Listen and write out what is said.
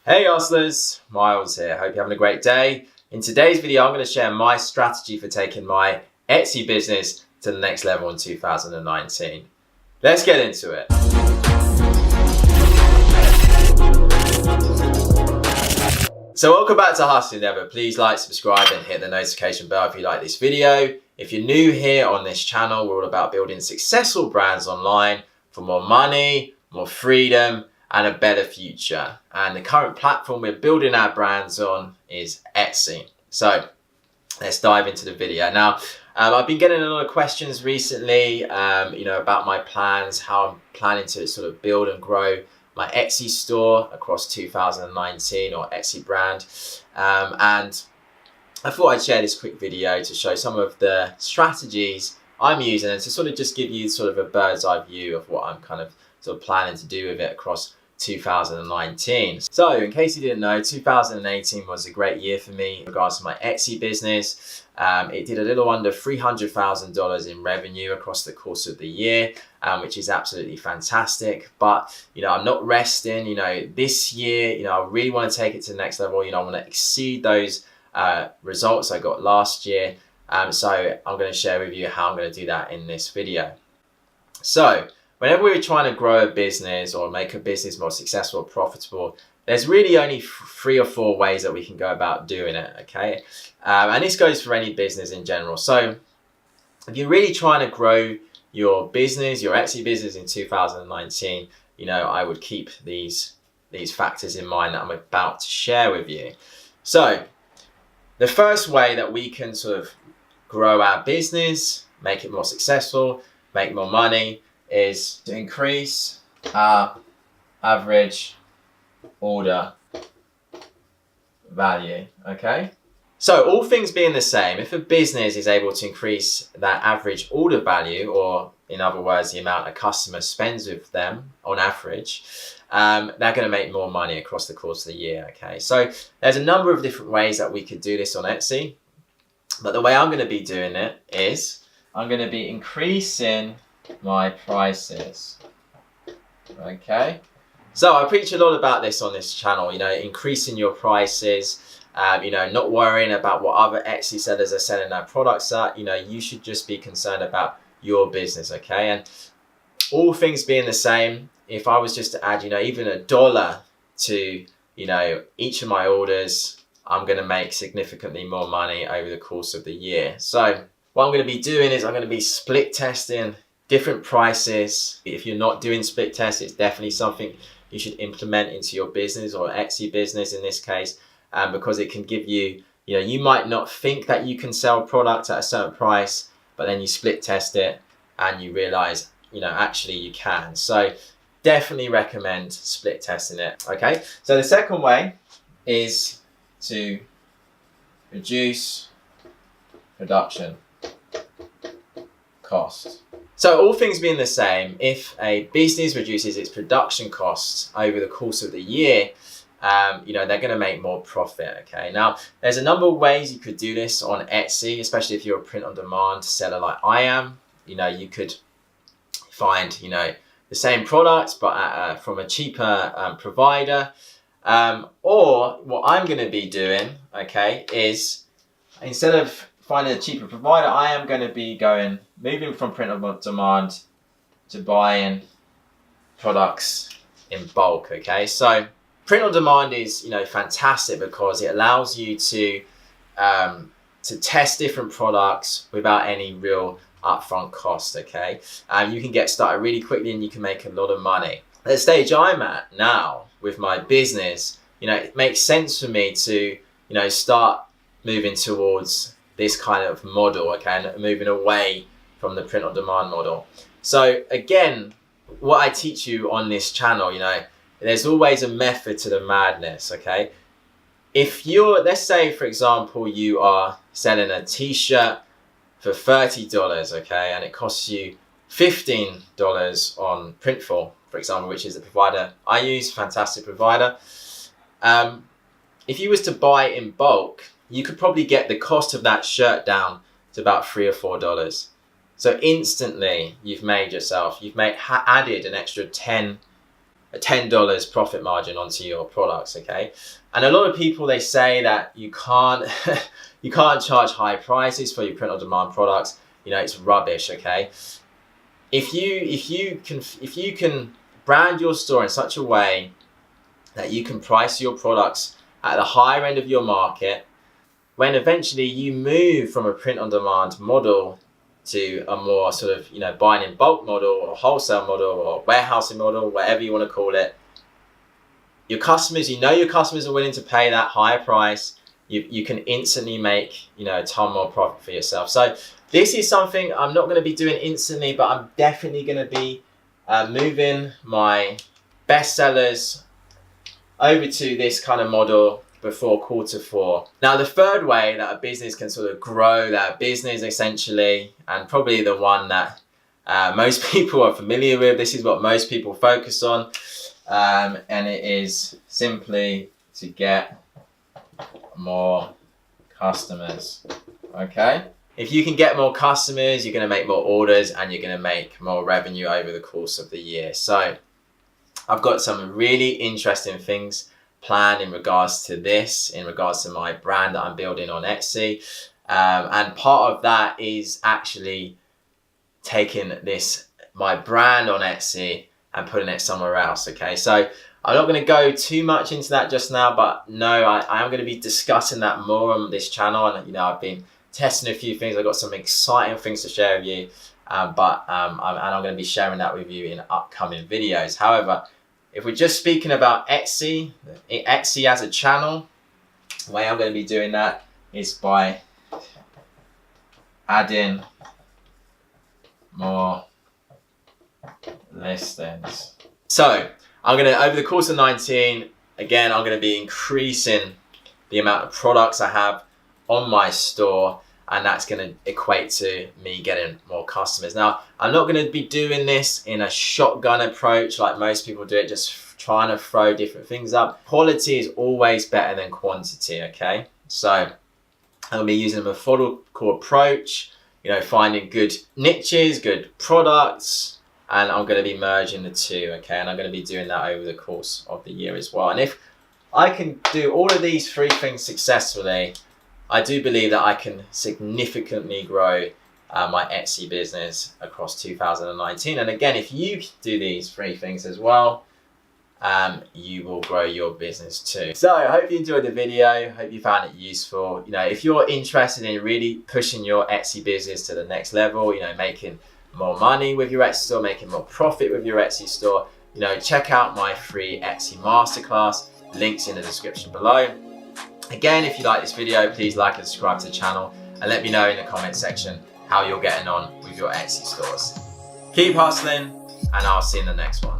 Hey hustlers, Miles here. Hope you're having a great day. In today's video, I'm going to share my strategy for taking my Etsy business to the next level in 2019. Let's get into it. So welcome back to Hustling Never. Please like, subscribe and hit the notification bell if you like this video. If you're new here on this channel, we're all about building successful brands online for more money, more freedom, and a better future. And the current platform we're building our brands on is Etsy. So let's dive into the video. Now, I've been getting a lot of questions recently, about my plans, how I'm planning to sort of build and grow my Etsy store across 2019 or Etsy brand. And I thought I'd share this quick video to show some of the strategies I'm using and to sort of just give you sort of a bird's eye view of what I'm kind of sort of planning to do with it across 2019. So in case you didn't know, 2018 was a great year for me in regards to my Etsy business. It did a little under $300,000 in revenue across the course of the year, which is absolutely fantastic. But, I'm not resting. This year, I really want to take it to the next level. I want to exceed those results I got last year. So I'm going to share with you how I'm going to do that in this video. So whenever we're trying to grow a business or make a business more successful or profitable, there's really only 3 or 4 ways that we can go about doing it, okay? And this goes for any business in general. So if you're really trying to grow your business, your Etsy business in 2019, I would keep these factors in mind that I'm about to share with you. So the first way that we can sort of grow our business, make it more successful, make more money, is to increase our average order value, okay? So all things being the same, if a business is able to increase that average order value, or in other words, the amount a customer spends with them on average, they're going to make more money across the course of the year, okay? So there's a number of different ways that we could do this on Etsy, but the way I'm going to be doing it is I'm going to be increasing my prices, okay? So I preach a lot about this on this channel, increasing your prices, not worrying about what other Etsy sellers are selling their products at. You should just be concerned about your business, okay? And all things being the same, if I was just to add, even $1 to, each of my orders, I'm going to make significantly more money over the course of the year. So what I'm going to be doing is I'm going to be split testing different prices. If you're not doing split tests, it's definitely something you should implement into your business or Etsy business in this case, because it can give you, you might not think that you can sell products at a certain price, but then you split test it and you realize, actually you can. So definitely recommend split testing it, okay? So the second way is to reduce production cost. So all things being the same, if a business reduces its production costs over the course of the year, they're going to make more profit, okay? Now, there's a number of ways you could do this on Etsy, especially if you're a print-on-demand seller like I am. You could find, the same products, but from a cheaper provider. Or what I'm going to be doing, okay, is instead of finding a cheaper provider, I am going to be moving from print-on-demand to buying products in bulk, okay? So print-on-demand is, fantastic because it allows you to test different products without any real upfront cost, okay? You can get started really quickly and you can make a lot of money. At the stage I'm at now with my business, it makes sense for me to, start moving towards this kind of model, okay, and moving away from the print-on-demand model. So again, what I teach you on this channel, there's always a method to the madness, okay? If let's say, for example, you are selling a t-shirt for $30, okay, and it costs you $15 on Printful, for example, which is the provider I use, fantastic provider. If you was to buy in bulk, you could probably get the cost of that shirt down to about $3 or $4. So instantly you've added an extra 10 a $10 profit margin onto your products, okay? And a lot of people, they say that you can't you can't charge high prices for your print on demand products. You know, it's rubbish, okay? If you can brand your store in such a way that you can price your products at the higher end of your market, when eventually you move from a print on demand model to a more sort of, you know, buying in bulk model or wholesale model or warehousing model, whatever you want to call it, your customers, you know, your customers are willing to pay that higher price. You can instantly make, you know, a ton more profit for yourself. So this is something I'm not going to be doing instantly, but I'm definitely going to be moving my best sellers over to this kind of model before Q4. Now, the third way that a business can sort of grow their business essentially, and probably the one that most people are familiar with, this is what most people focus on, and it is simply to get more customers, okay? If you can get more customers, you're going to make more orders and you're going to make more revenue over the course of the year. So I've got some really interesting things planned in regards to this, in regards to my brand that I'm building on Etsy. And part of that is actually taking my brand on Etsy and putting it somewhere else, okay? So I'm not going to go too much into that just now, but no, I am going to be discussing that more on this channel. And, you know, I've been testing a few things. I've got some exciting things to share with you, and I'm going to be sharing that with you in upcoming videos. However, if we're just speaking about Etsy as a channel, the way I'm going to be doing that is by adding more listings. So I'm going to, over the course of 19, again, I'm going to be increasing the amount of products I have on my store, and that's going to equate to me getting more customers. Now, I'm not going to be doing this in a shotgun approach like most people do it, just trying to throw different things up. Quality is always better than quantity, okay? So I'm going to be using a methodical approach, you know, finding good niches, good products, and I'm going to be merging the two, okay? And I'm going to be doing that over the course of the year as well. And if I can do all of these three things successfully, I do believe that I can significantly grow my Etsy business across 2019. And again, if you do these three things as well, you will grow your business too. So I hope you enjoyed the video. Hope you found it useful. You know, if you're interested in really pushing your Etsy business to the next level, you know, making more money with your Etsy store, making more profit with your Etsy store, you know, check out my free Etsy masterclass. Links in the description below. Again, if you like this video, please like and subscribe to the channel, and let me know in the comment section how you're getting on with your Etsy stores. Keep hustling, and I'll see you in the next one.